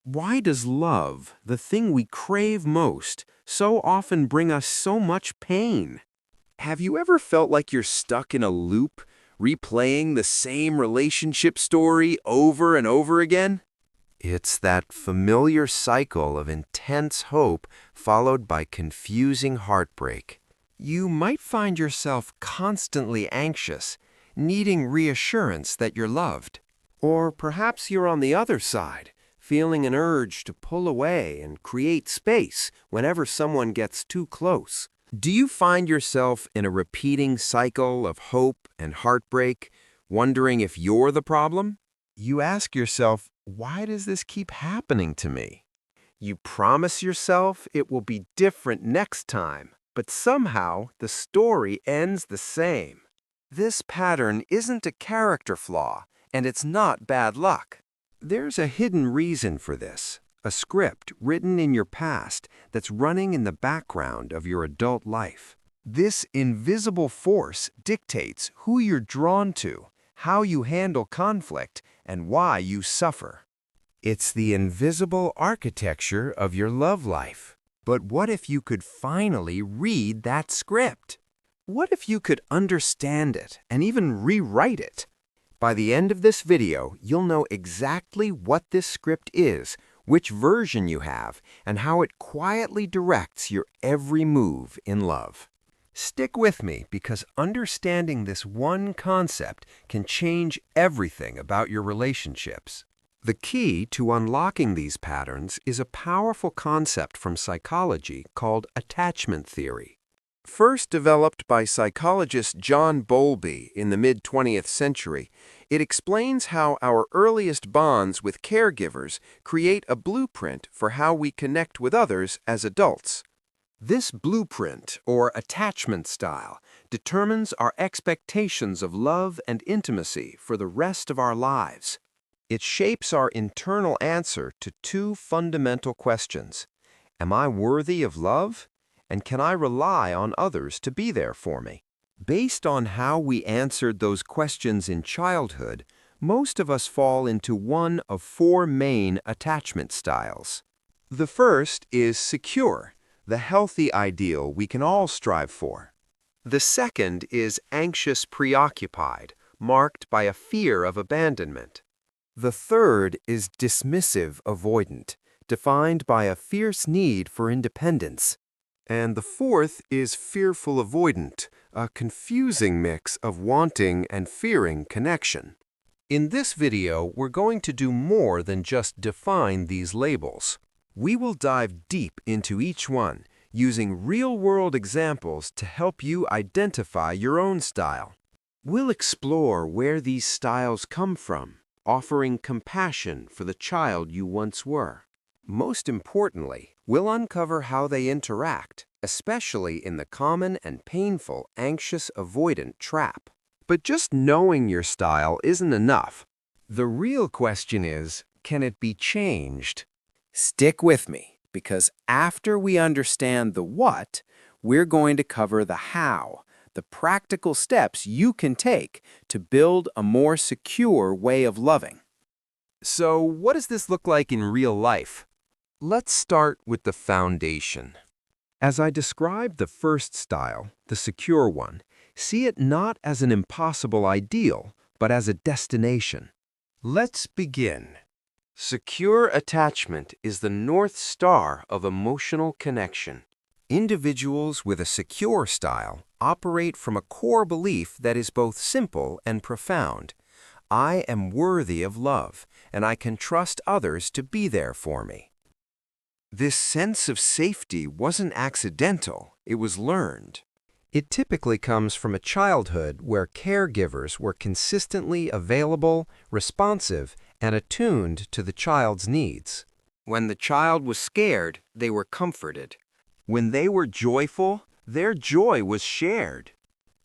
Why does love, the thing we crave most, so often bring us so much pain? Have you ever felt like you're stuck in a loop, replaying the same relationship story over and over again? It's that familiar cycle of intense hope followed by confusing heartbreak. You might find yourself constantly anxious, needing reassurance that you're loved. Or perhaps you're on the other side, feeling an urge to pull away and create space whenever someone gets too close. Do you find yourself in a repeating cycle of hope and heartbreak, wondering if you're the problem? You ask yourself, why does this keep happening to me? You promise yourself it will be different next time, but somehow the story ends the same. This pattern isn't a character flaw, and it's not bad luck. There's a hidden reason for this, a script written in your past that's running in the background of your adult life. This invisible force dictates who you're drawn to, how you handle conflict, and why you suffer. It's the invisible architecture of your love life. But what if you could finally read that script? What if you could understand it and even rewrite it? By the end of this video, you'll know exactly what this script is, which version you have, and how it quietly directs your every move in love. Stick with me because understanding this one concept can change everything about your relationships. The key to unlocking these patterns is a powerful concept from psychology called attachment theory. First developed by psychologist John Bowlby in the mid-20th century, it explains how our earliest bonds with caregivers create a blueprint for how we connect with others as adults. This blueprint, or attachment style, determines our expectations of love and intimacy for the rest of our lives. It shapes our internal answer to two fundamental questions. Am I worthy of love? And can I rely on others to be there for me? Based on how we answered those questions in childhood, most of us fall into one of four main attachment styles. The first is secure, the healthy ideal we can all strive for. The second is anxious-preoccupied, marked by a fear of abandonment. The third is dismissive-avoidant, defined by a fierce need for independence. And the fourth is fearful-avoidant, a confusing mix of wanting and fearing connection. In this video, we're going to do more than just define these labels. We will dive deep into each one, using real-world examples to help you identify your own style. We'll explore where these styles come from, offering compassion for the child you once were. Most importantly, we'll uncover how they interact, especially in the common and painful anxious-avoidant trap. But just knowing your style isn't enough. The real question is, can it be changed? Stick with me, because after we understand the what, we're going to cover the how, the practical steps you can take to build a more secure way of loving. So, what does this look like in real life? Let's start with the foundation. As I described the first style, the secure one, see it not as an impossible ideal, but as a destination. Let's begin. Secure attachment is the North Star of emotional connection. Individuals with a secure style operate from a core belief that is both simple and profound. I am worthy of love, and I can trust others to be there for me. This sense of safety wasn't accidental, it was learned. It typically comes from a childhood where caregivers were consistently available, responsive, and attuned to the child's needs. When the child was scared, they were comforted. When they were joyful, their joy was shared.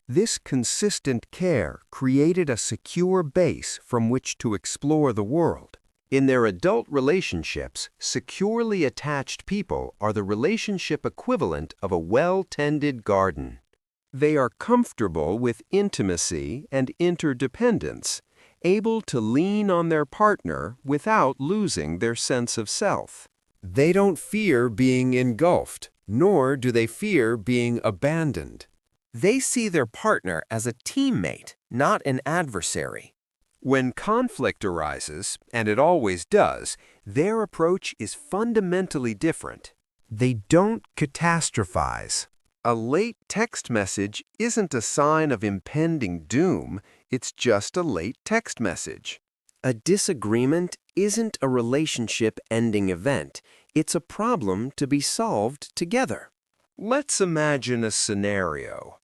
This consistent care created a secure base from which to explore the world. In their adult relationships, securely attached people are the relationship equivalent of a well-tended garden. They are comfortable with intimacy and interdependence, able to lean on their partner without losing their sense of self. They don't fear being engulfed, nor do they fear being abandoned. They see their partner as a teammate, not an adversary. When conflict arises, and it always does, their approach is fundamentally different. They don't catastrophize. A late text message isn't a sign of impending doom, it's just a late text message. A disagreement isn't a relationship-ending event, it's a problem to be solved together. Let's imagine a scenario.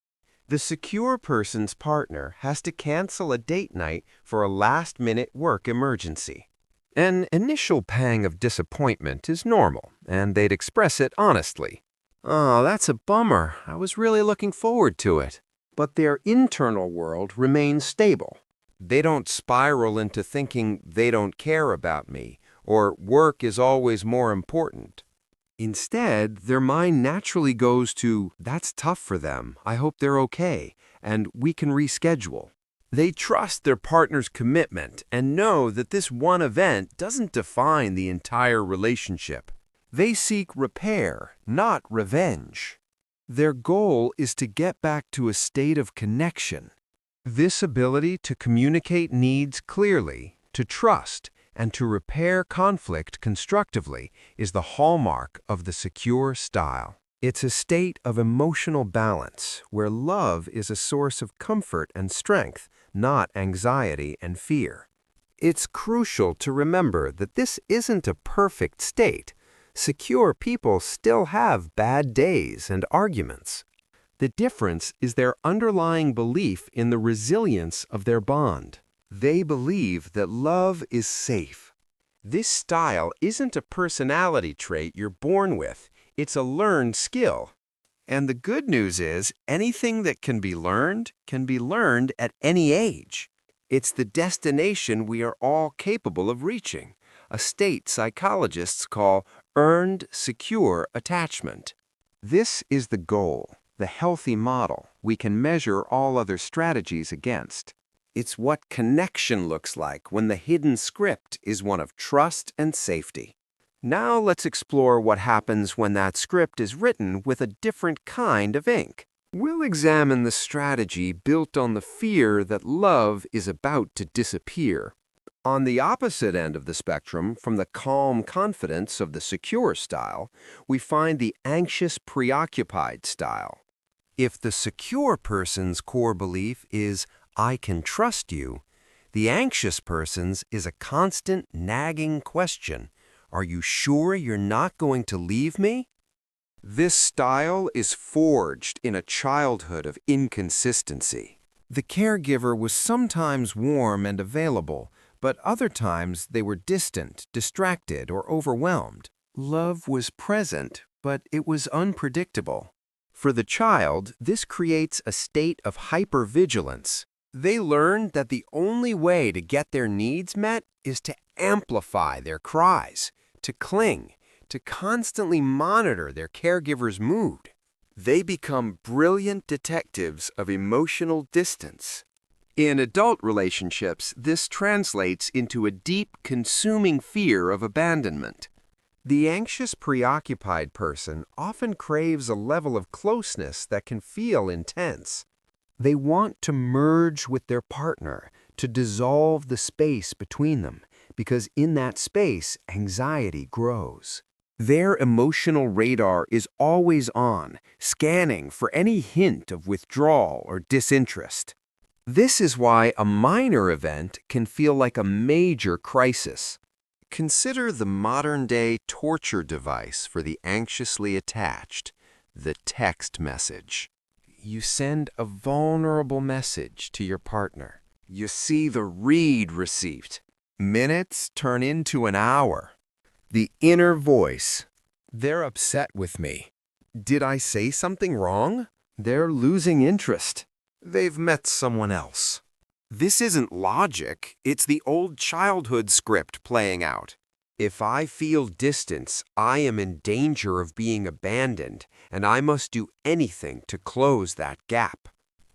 The secure person's partner has to cancel a date night for a last-minute work emergency. An initial pang of disappointment is normal, and they'd express it honestly. "Oh, that's a bummer. I was really looking forward to it." But their internal world remains stable. They don't spiral into thinking they don't care about me, or work is always more important. Instead, their mind naturally goes to, "That's tough for them. I hope they're okay, and we can reschedule." They trust their partner's commitment and know that this one event doesn't define the entire relationship. They seek repair, not revenge. Their goal is to get back to a state of connection. This ability to communicate needs clearly, to trust, and to repair conflict constructively is the hallmark of the secure style. It's a state of emotional balance where love is a source of comfort and strength, not anxiety and fear. It's crucial to remember that this isn't a perfect state. Secure people still have bad days and arguments. The difference is their underlying belief in the resilience of their bond. They believe that love is safe. This style isn't a personality trait you're born with, it's a learned skill. And the good news is, anything that can be learned at any age. It's the destination we are all capable of reaching, a state psychologists call earned secure attachment. This is the goal, the healthy model we can measure all other strategies against. It's what connection looks like when the hidden script is one of trust and safety. Now let's explore what happens when that script is written with a different kind of ink. We'll examine the strategy built on the fear that love is about to disappear. On the opposite end of the spectrum, from the calm confidence of the secure style, we find the anxious-preoccupied style. If the secure person's core belief is, "I can trust you," the anxious person's is a constant nagging question, "Are you sure you're not going to leave me?" This style is forged in a childhood of inconsistency. The caregiver was sometimes warm and available, but other times they were distant, distracted, or overwhelmed. Love was present, but it was unpredictable. For the child, this creates a state of hypervigilance. They learn that the only way to get their needs met is to amplify their cries, to cling, to constantly monitor their caregiver's mood. They become brilliant detectives of emotional distance. In adult relationships, this translates into a deep, consuming fear of abandonment. The anxious-preoccupied person often craves a level of closeness that can feel intense. They want to merge with their partner, to dissolve the space between them, because in that space, anxiety grows. Their emotional radar is always on, scanning for any hint of withdrawal or disinterest. This is why a minor event can feel like a major crisis. Consider the modern-day torture device for the anxiously attached, the text message. You send a vulnerable message to your partner. You see the read receipt. Minutes turn into an hour. The inner voice. They're upset with me. Did I say something wrong? They're losing interest. They've met someone else. This isn't logic, it's the old childhood script playing out. If I feel distance, I am in danger of being abandoned, and I must do anything to close that gap.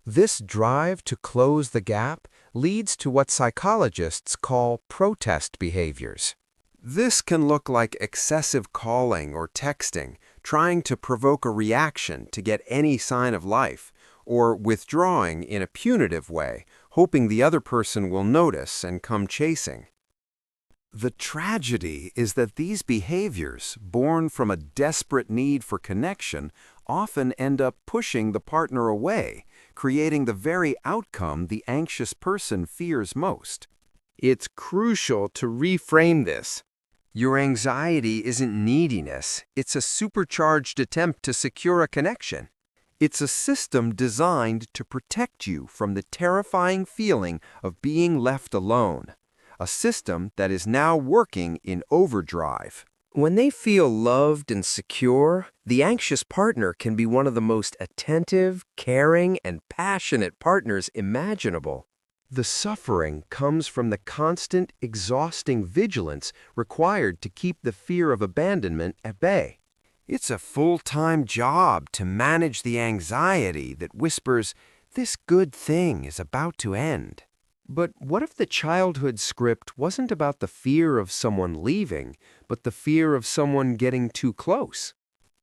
This drive to close the gap leads to what psychologists call protest behaviors. This can look like excessive calling or texting, trying to provoke a reaction to get any sign of life, or withdrawing in a punitive way, hoping the other person will notice and come chasing. The tragedy is that these behaviors, born from a desperate need for connection, often end up pushing the partner away, creating the very outcome the anxious person fears most. It's crucial to reframe this. Your anxiety isn't neediness, it's a supercharged attempt to secure a connection. It's a system designed to protect you from the terrifying feeling of being left alone. A system that is now working in overdrive. When they feel loved and secure, the anxious partner can be one of the most attentive, caring, and passionate partners imaginable. The suffering comes from the constant, exhausting vigilance required to keep the fear of abandonment at bay. It's a full-time job to manage the anxiety that whispers, "This good thing is about to end." But what if the childhood script wasn't about the fear of someone leaving, but the fear of someone getting too close?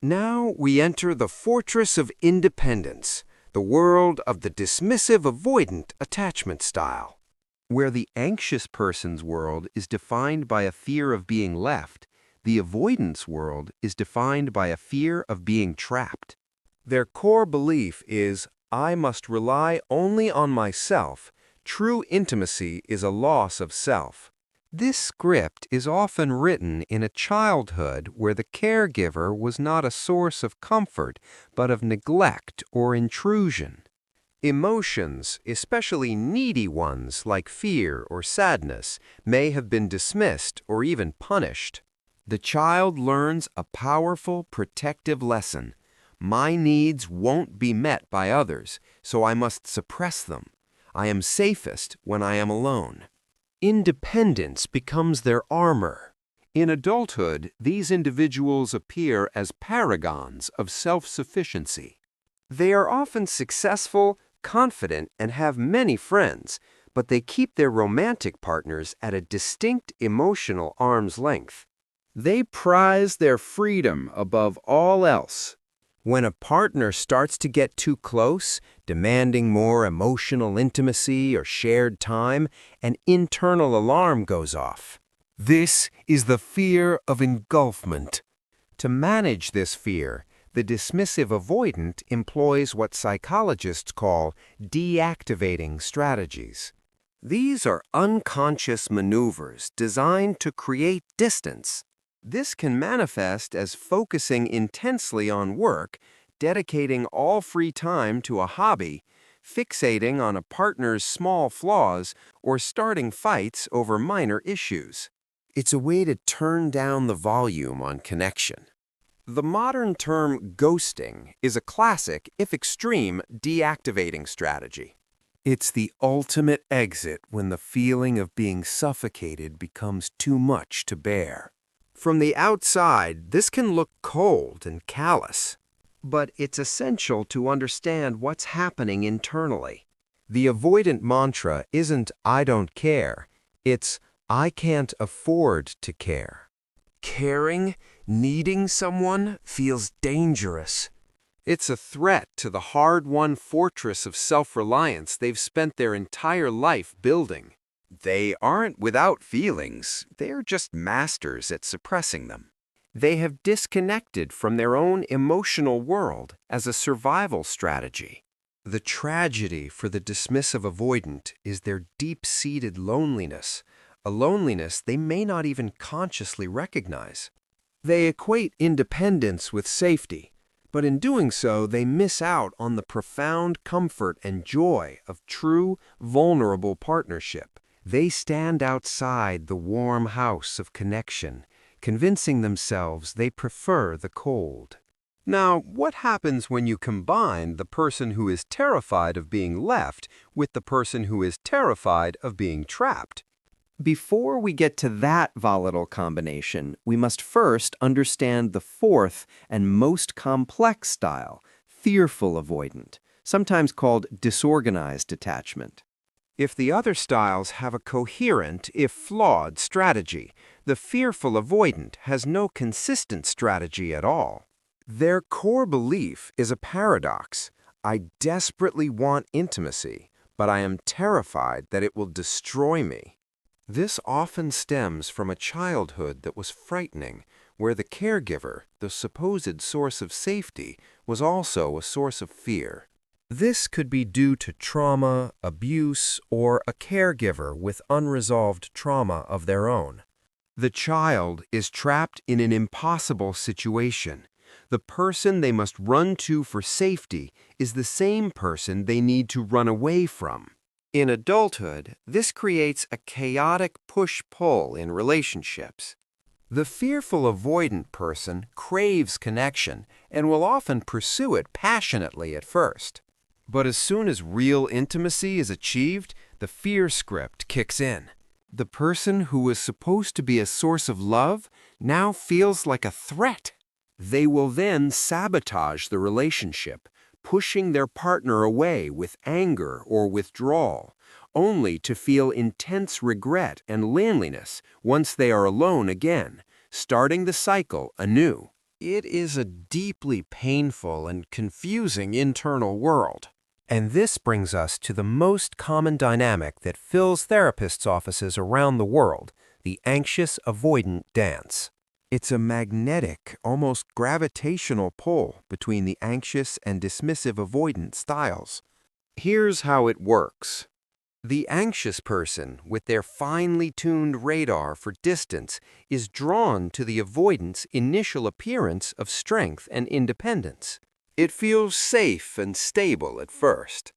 Now we enter the fortress of independence, the world of the dismissive-avoidant attachment style, where the anxious person's world is defined by a fear of being left. The avoidance world is defined by a fear of being trapped. Their core belief is, I must rely only on myself. True intimacy is a loss of self. This script is often written in a childhood where the caregiver was not a source of comfort, but of neglect or intrusion. Emotions, especially needy ones like fear or sadness, may have been dismissed or even punished. The child learns a powerful protective lesson. My needs won't be met by others, so I must suppress them. I am safest when I am alone. Independence becomes their armor. In adulthood, these individuals appear as paragons of self-sufficiency. They are often successful, confident, and have many friends, but they keep their romantic partners at a distinct emotional arm's length. They prize their freedom above all else. When a partner starts to get too close, demanding more emotional intimacy or shared time, an internal alarm goes off. This is the fear of engulfment. To manage this fear, the dismissive-avoidant employs what psychologists call deactivating strategies. These are unconscious maneuvers designed to create distance. This can manifest as focusing intensely on work, dedicating all free time to a hobby, fixating on a partner's small flaws, or starting fights over minor issues. It's a way to turn down the volume on connection. The modern term ghosting is a classic, if extreme, deactivating strategy. It's the ultimate exit when the feeling of being suffocated becomes too much to bear. From the outside, this can look cold and callous, but it's essential to understand what's happening internally. The avoidant mantra isn't "I don't care," it's "I can't afford to care." Caring, needing someone feels dangerous. It's a threat to the hard-won fortress of self-reliance they've spent their entire life building. They aren't without feelings, they're just masters at suppressing them. They have disconnected from their own emotional world as a survival strategy. The tragedy for the dismissive-avoidant is their deep-seated loneliness, a loneliness they may not even consciously recognize. They equate independence with safety, but in doing so, they miss out on the profound comfort and joy of true, vulnerable partnership. They stand outside the warm house of connection, convincing themselves they prefer the cold. Now, what happens when you combine the person who is terrified of being left with the person who is terrified of being trapped? Before we get to that volatile combination, we must first understand the fourth and most complex style, fearful-avoidant, sometimes called disorganized attachment. if the other styles have a coherent, if flawed, strategy. The fearful-avoidant has no consistent strategy at all. Their core belief is a paradox. I desperately want intimacy, but I am terrified that it will destroy me. This often stems from a childhood that was frightening, where the caregiver, the supposed source of safety, was also a source of fear. This could be due to trauma, abuse, or a caregiver with unresolved trauma of their own. The child is trapped in an impossible situation. The person they must run to for safety is the same person they need to run away from. In adulthood, this creates a chaotic push-pull in relationships. The fearful-avoidant person craves connection and will often pursue it passionately at first. But as soon as real intimacy is achieved, the fear script kicks in. The person who was supposed to be a source of love now feels like a threat. They will then sabotage the relationship, pushing their partner away with anger or withdrawal, only to feel intense regret and loneliness once they are alone again, starting the cycle anew. It is a deeply painful and confusing internal world. And this brings us to the most common dynamic that fills therapists' offices around the world, the anxious-avoidant dance. It's a magnetic, almost gravitational pull between the anxious and dismissive-avoidant styles. Here's how it works. The anxious person, with their finely tuned radar for distance, is drawn to the avoidant's initial appearance of strength and independence. It feels safe and stable at first.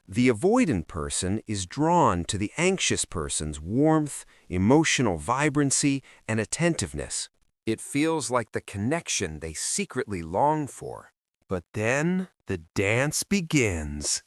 The avoidant person is drawn to the anxious person's warmth, emotional vibrancy, and attentiveness. It feels like the connection they secretly long for. But then the dance begins.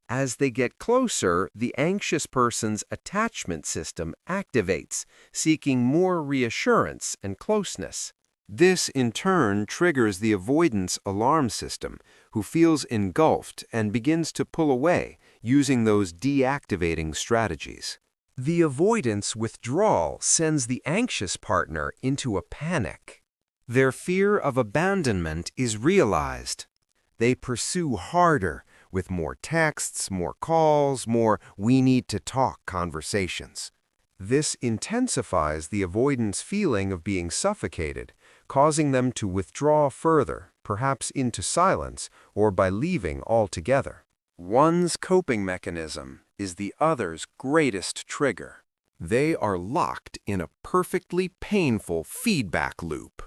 As they get closer, the anxious person's attachment system activates, seeking more reassurance and closeness. This, in turn, triggers the avoidance alarm system, who feels engulfed and begins to pull away, using those deactivating strategies. The avoidance withdrawal sends the anxious partner into a panic. Their fear of abandonment is realized. They pursue harder, with more texts, more calls, more "we need to talk" conversations. This intensifies the avoidant's feeling of being suffocated, causing them to withdraw further, perhaps into silence or by leaving altogether. One's coping mechanism is the other's greatest trigger. They are locked in a perfectly painful feedback loop.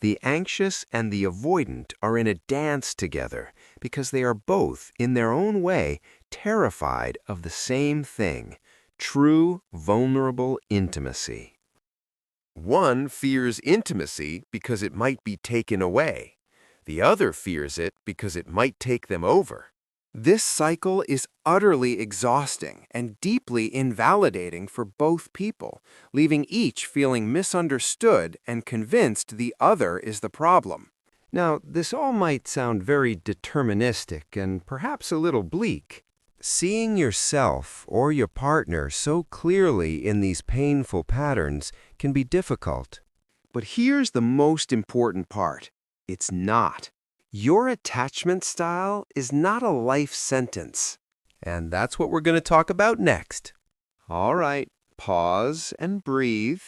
The anxious and the avoidant are in a dance together because they are both, in their own way, terrified of the same thing: true, vulnerable intimacy. One fears intimacy because it might be taken away. The other fears it because it might take them over. This cycle is utterly exhausting and deeply invalidating for both people, leaving each feeling misunderstood and convinced the other is the problem. Now, this all might sound very deterministic and perhaps a little bleak. Seeing yourself or your partner so clearly in these painful patterns can be difficult. But here's the most important part. It's not. Your attachment style is not a life sentence. And that's what we're going to talk about next. All right, pause and breathe.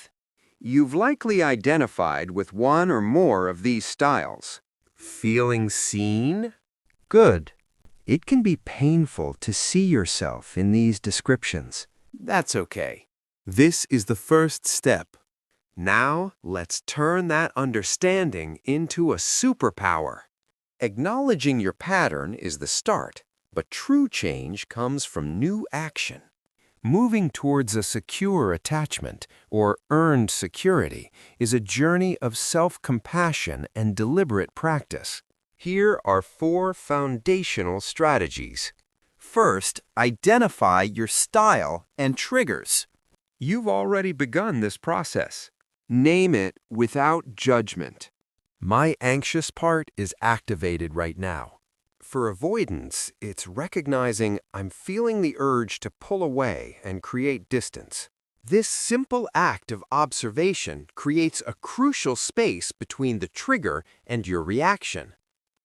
You've likely identified with one or more of these styles. Feeling seen? Good. It can be painful to see yourself in these descriptions. That's okay. This is the first step. Now, let's turn that understanding into a superpower. Acknowledging your pattern is the start, but true change comes from new action. Moving towards a secure attachment, or earned security, is a journey of self-compassion and deliberate practice. Here are 4 foundational strategies. First, identify your style and triggers. You've already begun this process. Name it without judgment. My anxious part is activated right now. For avoidance, it's recognizing I'm feeling the urge to pull away and create distance. This simple act of observation creates a crucial space between the trigger and your reaction.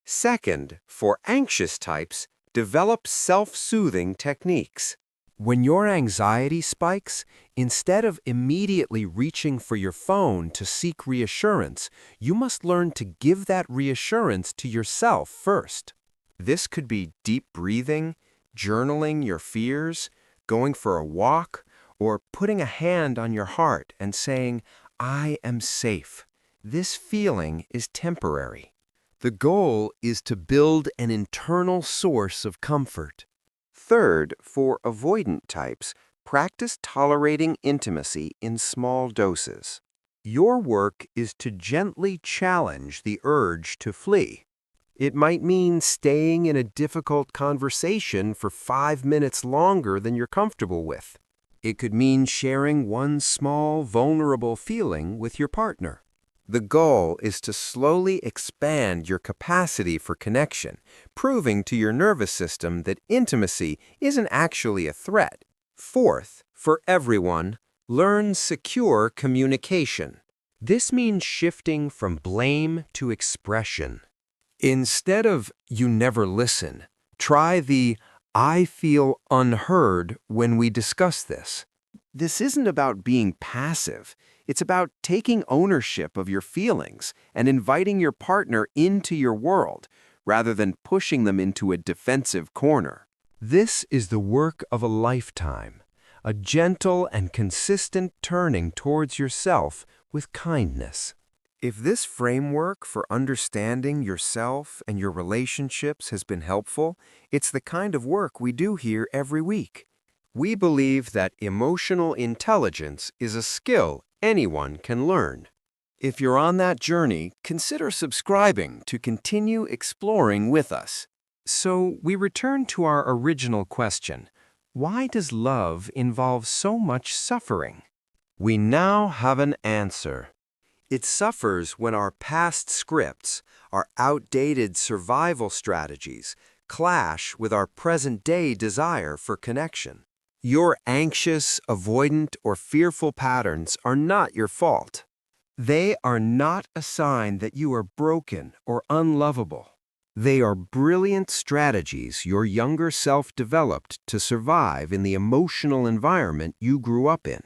Second, for anxious types, develop self-soothing techniques. When your anxiety spikes, instead of immediately reaching for your phone to seek reassurance, you must learn to give that reassurance to yourself first. This could be deep breathing, journaling your fears, going for a walk, or putting a hand on your heart and saying, "I am safe. This feeling is temporary." The goal is to build an internal source of comfort. Third, for avoidant types, practice tolerating intimacy in small doses. Your work is to gently challenge the urge to flee. It might mean staying in a difficult conversation for 5 minutes longer than you're comfortable with. It could mean sharing one small, vulnerable feeling with your partner. The goal is to slowly expand your capacity for connection, proving to your nervous system that intimacy isn't actually a threat. Fourth, for everyone, learn secure communication. This means shifting from blame to expression. Instead of "you never listen," try the "I feel unheard when we discuss this." This isn't about being passive. It's about taking ownership of your feelings and inviting your partner into your world, rather than pushing them into a defensive corner. This is the work of a lifetime, a gentle and consistent turning towards yourself with kindness. If this framework for understanding yourself and your relationships has been helpful, it's the kind of work we do here every week. We believe that emotional intelligence is a skill anyone can learn. If you're on that journey, consider subscribing to continue exploring with us. So we return to our original question: why does love involve so much suffering? We now have an answer. It suffers when our past scripts, our outdated survival strategies, clash with our present-day desire for connection. Your anxious, avoidant, or fearful patterns are not your fault. They are not a sign that you are broken or unlovable. They are brilliant strategies your younger self developed to survive in the emotional environment you grew up in.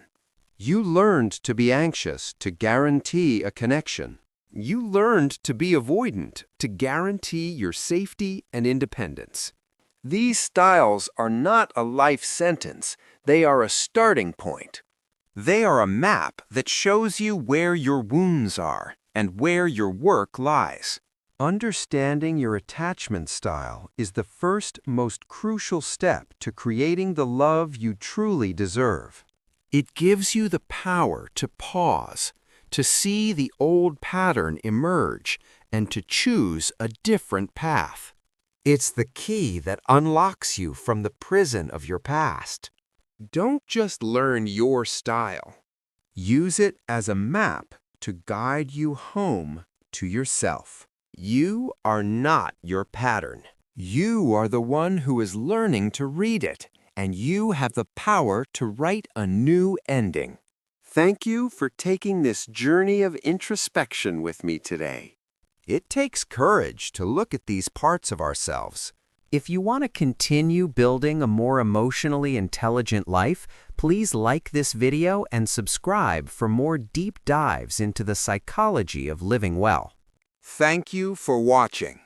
You learned to be anxious to guarantee a connection. You learned to be avoidant to guarantee your safety and independence. These styles are not a life sentence. They are a starting point. They are a map that shows you where your wounds are and where your work lies. Understanding your attachment style is the first, most crucial step to creating the love you truly deserve. It gives you the power to pause, to see the old pattern emerge, and to choose a different path. It's the key that unlocks you from the prison of your past. Don't just learn your style. Use it as a map to guide you home to yourself. You are not your pattern. You are the one who is learning to read it, and you have the power to write a new ending. Thank you for taking this journey of introspection with me today. It takes courage to look at these parts of ourselves. If you want to continue building a more emotionally intelligent life, please like this video and subscribe for more deep dives into the psychology of living well. Thank you for watching.